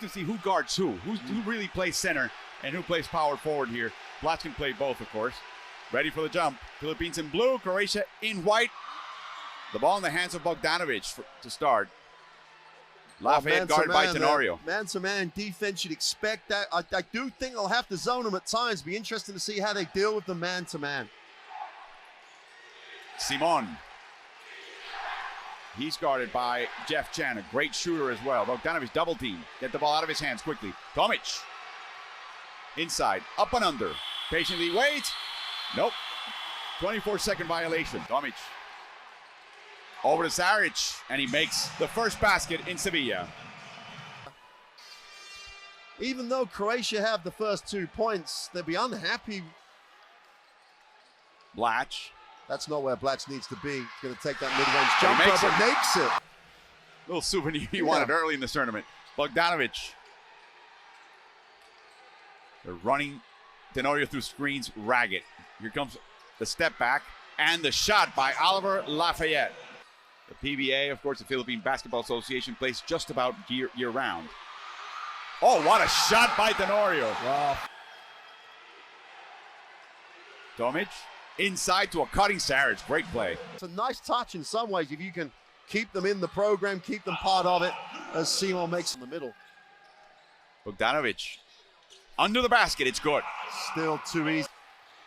To see who guards who really plays center and who plays power forward here. Blats can play both, of course. Ready for the jump. Philippines in blue, Croatia in white. The ball in the hands of Bogdanovic to start. Lafayette guarded by Tenorio. Man-to-man defense, you'd expect that. I do think they'll have to zone him at times. Be interesting to see how they deal with the man-to-man. Simon. He's guarded by Jeff Chan, a great shooter as well. Bogdanovic double team. Get the ball out of his hands quickly. Tomic. Inside, up and under. Patiently waits. Nope. 24-second violation. Tomic. Over to Saric, and he makes the first basket in Sevilla. Even though Croatia have the first 2 points, they'll be unhappy. Blatch. That's not where Blatch needs to be. He's going to take that mid-range jumper, but makes it. Little souvenir he wanted early in the tournament. Bogdanovic. They're running Tenorio through screens ragged. Here comes the step back and the shot by Oliver Lafayette. The PBA, of course, the Philippine Basketball Association, plays just about year-round. Oh, what a shot by Tenorio. Wow. Tomic. Inside to a cutting Saric. Great play. It's a nice touch in some ways if you can keep them in the program, keep them part of it, as Simon makes in the middle. Bogdanovic. Under the basket. It's good. Still too easy.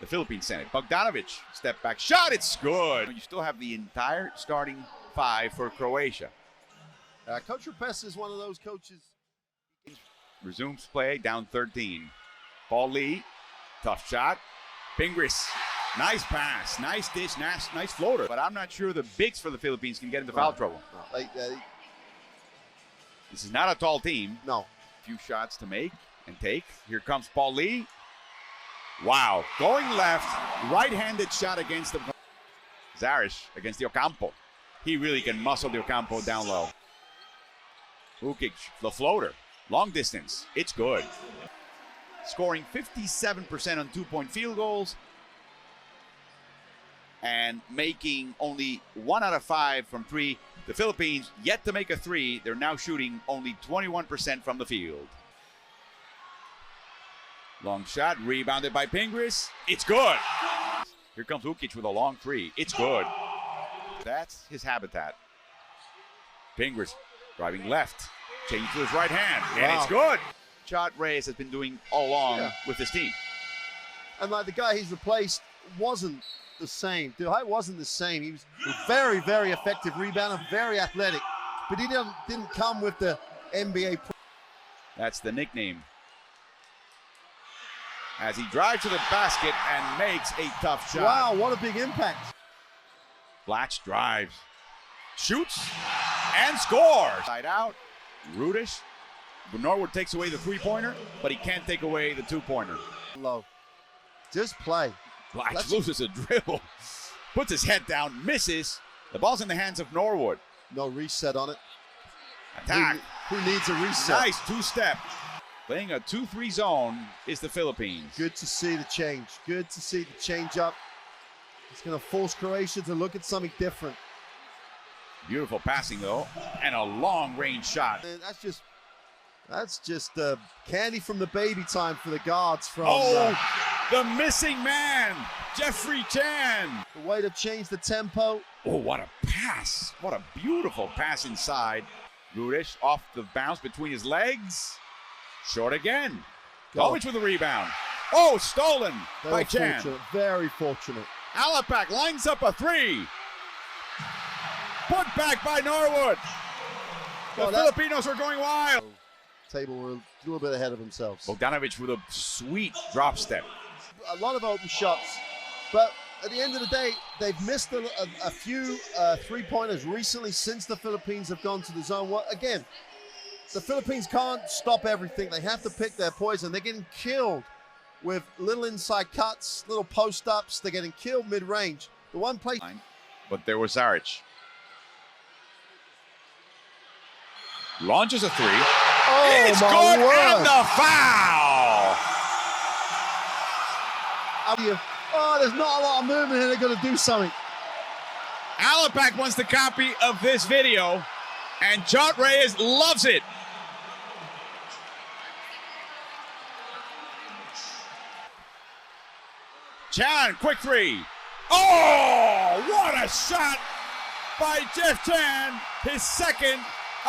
The Philippines sent it. Bogdanovic. Step back shot. It's good. You still have the entire starting 5 for Croatia. Coach Rapes is one of those coaches. Resumes play. Down 13. Paul Lee. Tough shot. Pingris. Nice pass, nice dish, nice floater. But I'm not sure the bigs for the Philippines can get into foul trouble. This is not a tall team. No. Few shots to make and take. Here comes Paul Lee. Wow. Going left, right-handed shot against the Zaric against the Ocampo. He really can muscle the Ocampo down low. Ukic, the floater. Long distance. It's good. Scoring 57% on 2-point field goals. And making only 1 out of 5 from 3. The Philippines yet to make a 3. They're now shooting only 21% from the field. Long shot, rebounded by Pingris. It's good. Here comes Ukic with a long 3. It's good. That's his habitat. Pingris driving left. Change to his right hand. And it's good. Chot Reyes has been doing all along with this team. And like the guy he's replaced wasn't the same. Duhai wasn't the same. He was a very, very effective rebounder, very athletic, but he didn't come with the NBA. That's the nickname. As he drives to the basket and makes a tough shot. Wow, what a big impact. Blatch drives, shoots, and scores. Side out, Rudish. Norwood takes away the 3-pointer, but he can't take away the 2-pointer. Low. Just play. Blatch loses a dribble, puts his head down, misses. The ball's in the hands of Norwood. No reset on it. Attack. Who needs a reset? Nice 2-step. Playing a 2-3 zone is the Philippines. Good to see the change. Good to see the change up. It's going to force Croatia to look at something different. Beautiful passing, though, and a long-range shot. And that's just candy from the baby time for the guards from... The missing man, Jeffrey Chan. The way to change the tempo. Oh, what a pass. What a beautiful pass inside. Rudish off the bounce between his legs. Short again. Tomic with the rebound. Oh, stolen by Chan. Very fortunate. Alapak lines up a 3. Put back by Norwood. The Filipinos are going wild. Table were a little bit ahead of themselves. Bogdanovic with a sweet drop step. A lot of open shots, but at the end of the day, they've missed a few 3-pointers recently since the Philippines have gone to the zone. Well, again, the Philippines can't stop everything. They have to pick their poison. They're getting killed with little inside cuts, little post-ups. They're getting killed mid-range. The one play... But there was Saric. Launches a 3. Oh, it's good, and the foul! Oh, there's not a lot of movement here. They're going to do something. Alapak wants the copy of this video, and Chot Reyes loves it. Chan, quick three. Oh, what a shot by Jeff Chan. His second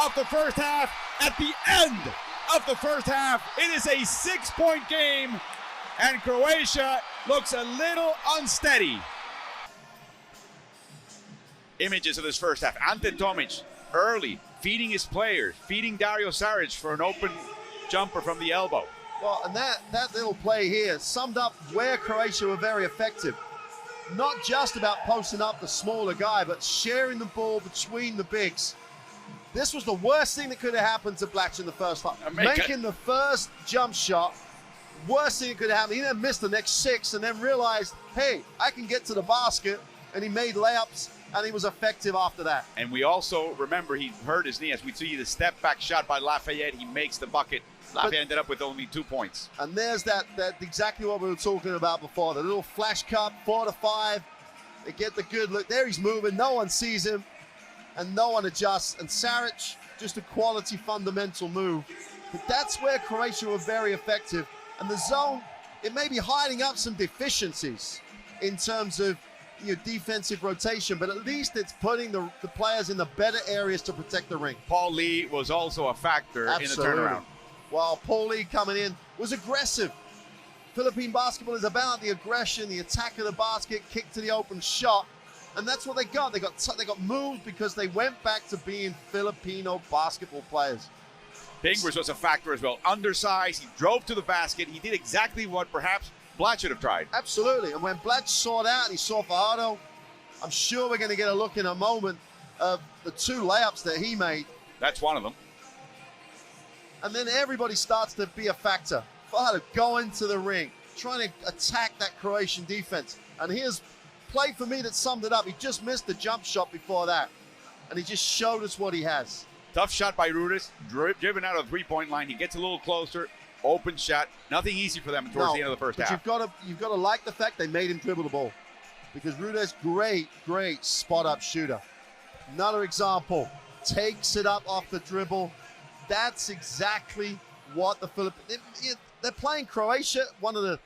of the first half. At the end of the first half, it is a 6-point game, and Croatia looks a little unsteady. Images of this first half. Ante Tomic, early, feeding his players, feeding Dario Saric for an open jumper from the elbow. Well, and that little play here summed up where Croatia were very effective. Not just about posting up the smaller guy, but sharing the ball between the bigs. This was the worst thing that could have happened to Blatch in the first half. Making the first jump shot, worst thing that could have happened. He then missed the next 6 and then realized, hey, I can get to the basket. And he made layups, and he was effective after that. And we also remember he hurt his knee. As we see the step back shot by Lafayette, he makes the bucket. Lafayette ended up with only 2 points. And there's that exactly what we were talking about before. The little flash cut, 4 to 5. They get the good look. There he's moving. No one sees him. And no one adjusts. And Saric, just a quality fundamental move. But that's where Croatia were very effective. And the zone, it may be hiding up some deficiencies in terms of defensive rotation, but at least it's putting the players in the better areas to protect the ring. Paul Lee was also a factor in the turnaround. While Paul Lee coming in was aggressive. Philippine basketball is about the aggression, the attack of the basket, kick to the open shot. And that's what they got. They got moved because they went back to being Filipino basketball players. Pingers was a factor as well. Undersized, he drove to the basket. He did exactly what perhaps Blatch should have tried. Absolutely. And when Blatch saw that and he saw Fajardo, I'm sure we're going to get a look in a moment of the 2 layups that he made. That's one of them. And then everybody starts to be a factor. Fajardo going to the ring, trying to attack that Croatian defense. And here's play for me that summed it up. He just missed the jump shot before that. And he just showed us what he has. Tough shot by Rudis, driven out of the three-point line. He gets a little closer, open shot. Nothing easy for them towards the end of the first half. You've got to like the fact they made him dribble the ball. Because Rudis, great spot-up shooter. Another example, takes it up off the dribble. That's exactly what the Philippines... They're playing Croatia, one of the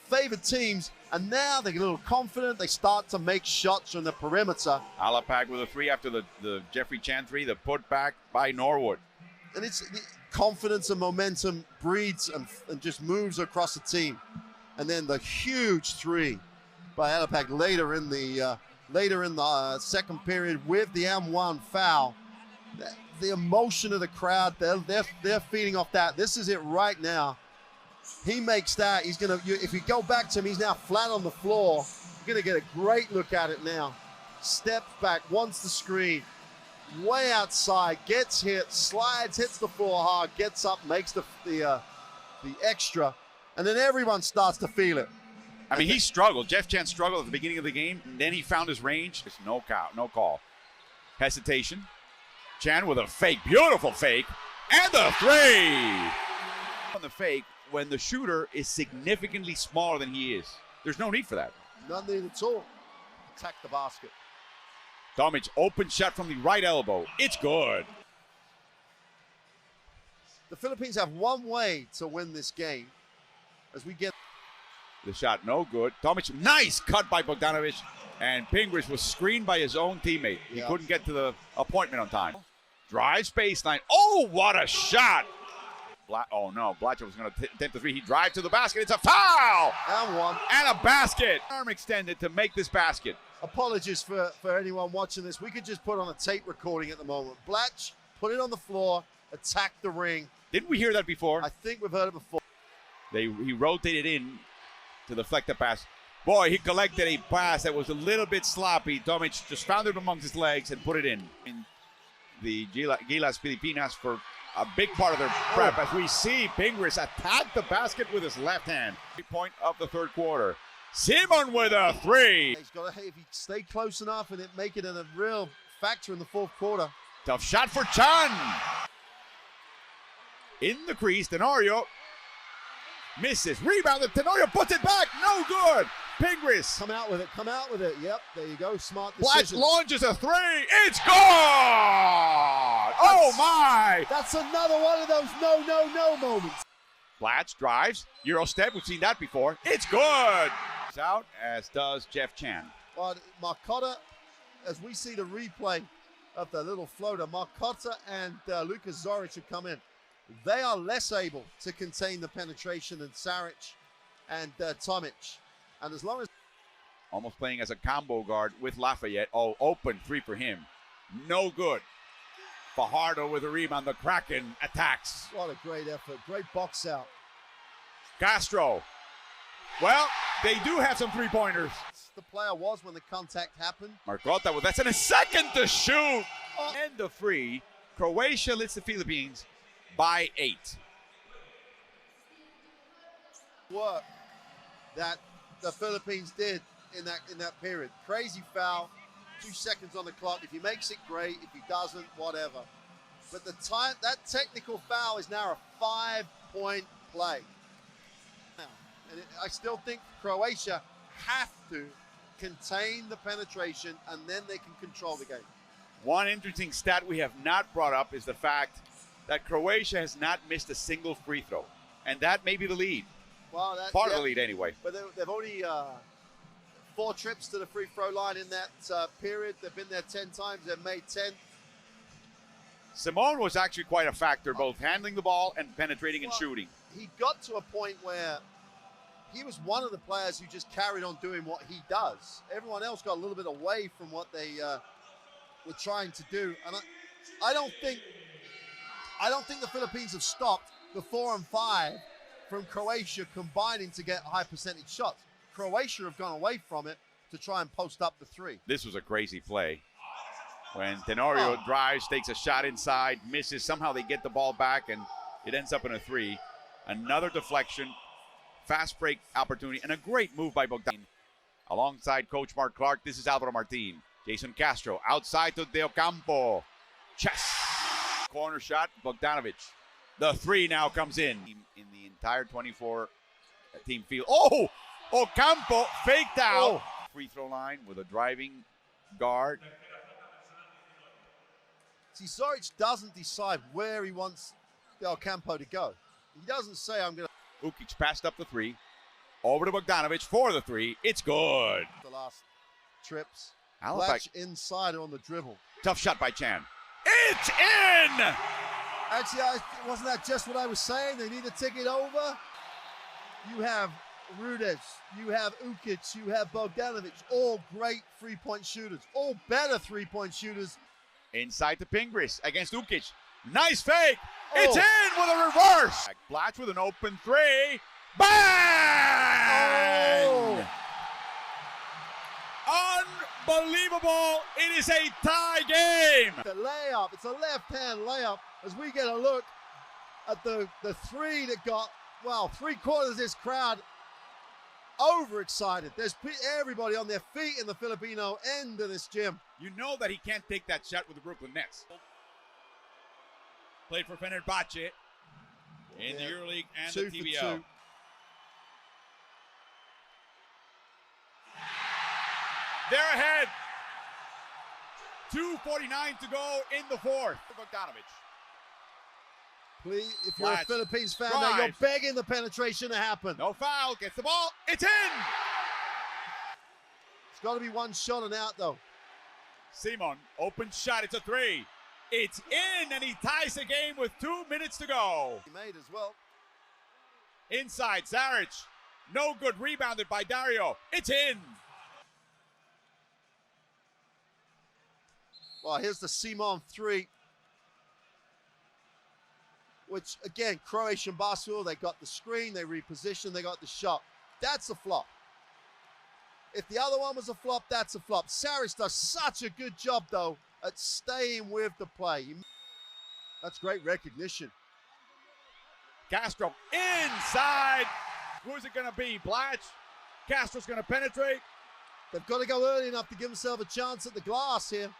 favored teams, and now they get a little confident. They start to make shots from the perimeter. Alapag with a 3 after the Jeffrey Chan 3, the put back by Norwood. And it's confidence and momentum breeds and just moves across the team. And then the huge 3 by Alapag later in the second period with the M1 foul. The emotion of the crowd, they're feeding off that. This is it right now. He makes that. He's gonna. If you go back to him, he's now flat on the floor. You're gonna get a great look at it now. Steps back, wants the screen, way outside, gets hit, slides, hits the floor hard, gets up, makes the extra, and then everyone starts to feel it. I mean, he struggled. Jeff Chan struggled at the beginning of the game, and then he found his range. There's no call. Hesitation. Chan with a fake, beautiful fake, and the 3. On the fake, when the shooter is significantly smaller than he is. There's no need for that. None need at all. Attack the basket. Tomic, open shot from the right elbow. It's good. The Philippines have one way to win this game. As we get... The shot no good. Tomic, nice cut by Bogdanovic. And Pingers was screened by his own teammate. He couldn't get to the appointment on time. Drives baseline. Oh, what a shot! Oh no, Blatcher was going to attempt the 3. He drives to the basket. It's a foul! And 1. And a basket. Arm extended to make this basket. Apologies for anyone watching this. We could just put on a tape recording at the moment. Blatch, put it on the floor, attack the ring. Didn't we hear that before? I think we've heard it before. He rotated in to deflect the pass. Boy, he collected a pass that was a little bit sloppy. Tomic just found it amongst his legs and put it in. The Gilas Pilipinas for a big part of their prep as we see Pingers attack the basket with his left hand. Point of the third quarter. Simon with a 3. He's got to, if he stay close enough and make it a real factor in the fourth quarter. Tough shot for Chan. In the crease, Tenorio misses. Rebounded. Tenorio puts it back. No good. Pingris. Come out with it. Yep, there you go. Smart decision. decision. Blatch launches a 3. It's gone. Oh my. That's another one of those no moments. Blatch drives. Euro step. We've seen that before. It's good. Starts out, as does Jeff Chan. But Marcotta, as we see the replay of the little floater, Marcotta and Lucas Zoric have come in. They are less able to contain the penetration than Saric and Tomic. And as long as... Almost playing as a combo guard with Lafayette. Oh, open three for him. No good. Fajardo with a rebound. The Kraken attacks. What a great effort. Great box out. Castro. Well, they do have some three-pointers. The player was when the contact happened. Marcotta with less than a second to shoot. And the free. Croatia leads the Philippines by 8. Work that the Philippines did in that period. Crazy foul, 2 seconds on the clock. If he makes it, great. If he doesn't, whatever. But the time, that technical foul is now a 5-point play. And I still think Croatia have to contain the penetration, and then they can control the game. One interesting stat we have not brought up is the fact that Croatia has not missed a single free throw. And that may be the lead. Well, Part of the lead anyway. But they've only 4 trips to the free throw line in that period. They've been there 10 times. They've made 10. Simone was actually quite a factor, both handling the ball and penetrating and shooting. He got to a point where he was one of the players who just carried on doing what he does. Everyone else got a little bit away from what they were trying to do. And I don't think the Philippines have stopped the 4 and 5 from Croatia combining to get high percentage shots. Croatia have gone away from it to try and post up the 3. This was a crazy play. When Tenorio drives, takes a shot inside, misses. Somehow they get the ball back, and it ends up in a 3. Another deflection, fast break opportunity, and a great move by Bogdan. Alongside Coach Mark Clark, this is Alvaro Martin. Jason Castro outside to De Ocampo. Chess. Corner shot, Bogdanovic. The 3 now comes in the entire 24 team field. Oh! Ocampo faked out. Free throw line with a driving guard. See, Zoric doesn't decide where he wants Del Campo to go. He doesn't say, I'm going to... Ukic passed up the 3. Over to Bogdanovic for the 3. It's good. The last trips. Alabak. Flash inside on the dribble. Tough shot by Chan. It's in! Actually, wasn't that just what I was saying? They need to take it over. You have Rudes, you have Ukic, you have Bogdanovic, all great three-point shooters, all better three-point shooters. Inside to Pingris against Ukic. Nice fake. It's in with a reverse. Blatch with an open 3. Bang! Unbelievable. It is a tie game. The layup. It's a left-hand layup as we get a look at the 3 that got, well, 3/4 of this crowd overexcited. There's everybody on their feet in the Filipino end of this gym. You know that he can't take that shot with the Brooklyn Nets. Played for Fenerbahce in the EuroLeague and 2 the for TBL. 2. They're ahead. 2:49 to go in the 4th. Bogdanovic. Please, if you're Blatch. a Philippines fan, Drive. now you're begging the penetration to happen. No foul. Gets the ball. It's in. It's got to be one shot and out, though. Simon, open shot. It's a 3. It's in, and he ties the game with 2 minutes to go. He made as well. Inside, Saric. No good. Rebounded by Dario. It's in. Well, here's the Simon 3. Which, again, Croatian basketball, they got the screen, they repositioned, they got the shot. That's a flop. If the other one was a flop, that's a flop. Saric does such a good job, though, at staying with the play. That's great recognition. Castro inside. Who's it going to be? Blatch. Castro's going to penetrate. They've got to go early enough to give themselves a chance at the glass here.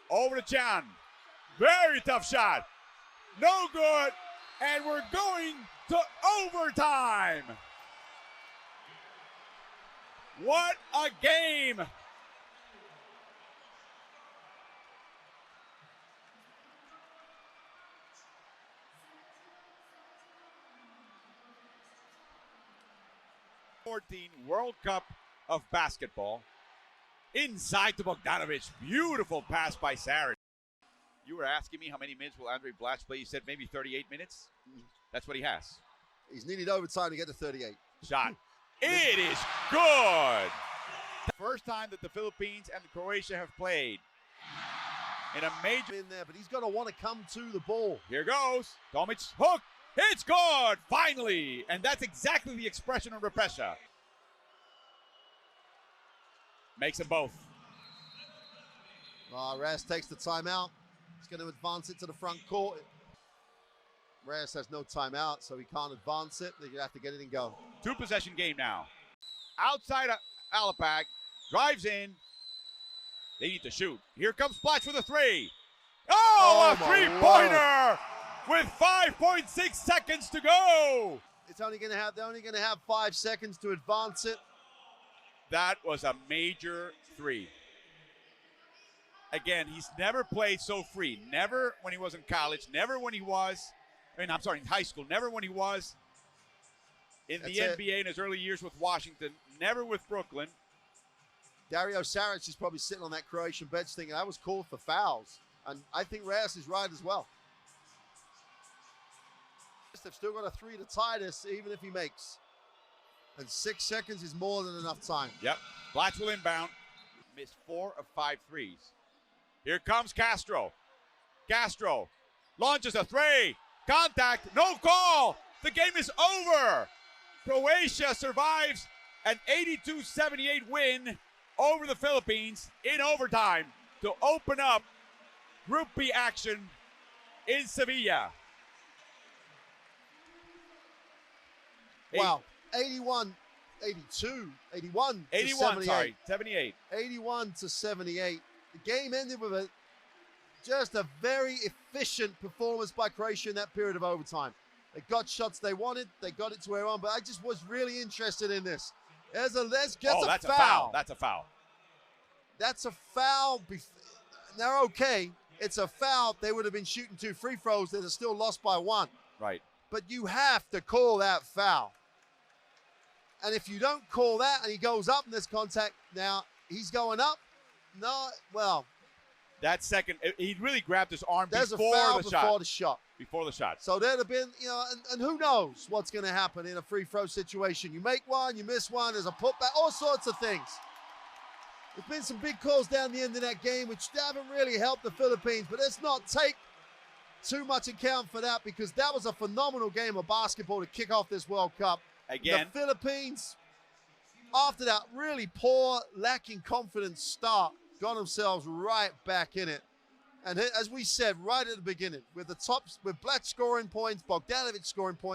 Over to Chan. Very tough shot. No good. And we're going to overtime. What a game. 14 World Cup of basketball. Inside to Bogdanovic. Beautiful pass by Saric. You were asking me how many minutes will Andre Blatch play. You said maybe 38 minutes. That's what he has. He's needed overtime to get to 38. Shot. It is good. First time that the Philippines and Croatia have played in a major in there, but he's going to want to come to the ball. Here goes. Tomic hook. It's good. Finally. And that's exactly the expression of Repesha. Makes them both. Reyes takes the timeout. He's going to advance it to the front court. Reyes has no timeout, so he can't advance it. They're going to have to get it and go. 2-possession game now. Outside Alapag. Drives in. They need to shoot. Here comes Blatch with a three. Oh, a three-pointer with 5.6 seconds to go. They're only going to have 5 seconds to advance it. That was a major three. Again, he's never played so free. Never when he was in college. Never when he was, in high school. Never when he was in the NBA in his early years with Washington. Never with Brooklyn. Dario Saric is probably sitting on that Croatian bench thinking, I was called for fouls. And I think Reyes is right as well. They've still got a three to tie this, even if he makes. And 6 seconds is more than enough time. Yep. Blatch will inbound. Missed 4 of 5 threes. Here comes Castro. Castro launches a three. Contact. No call. The game is over. Croatia survives an 82-78 win over the Philippines in overtime to open up Group B action in Sevilla. Wow. 81 to 78. 81 to 78. The game ended with just a very efficient performance by Croatia in that period of overtime. They got shots they wanted. They got it to where on, but I just was really interested in this. That's a foul. That's a foul. That's a foul. That's a foul. They're okay. It's a foul. They would have been shooting 2 free throws. They'd have still lost by 1. Right. But you have to call that foul. And if you don't call that and he goes up in this contact, now he's going up. No, well. That second, he really grabbed his arm before the shot. Before the shot. So there'd have been, and who knows what's going to happen in a free throw situation. You make one, you miss one, there's a putback, all sorts of things. There's been some big calls down the end of that game, which haven't really helped the Philippines, but let's not take too much account for that because that was a phenomenal game of basketball to kick off this World Cup. Again, the Philippines, after that really poor, lacking confidence start, got themselves right back in it. And as we said right at the beginning, with Blatch scoring points, Bogdanovic scoring points,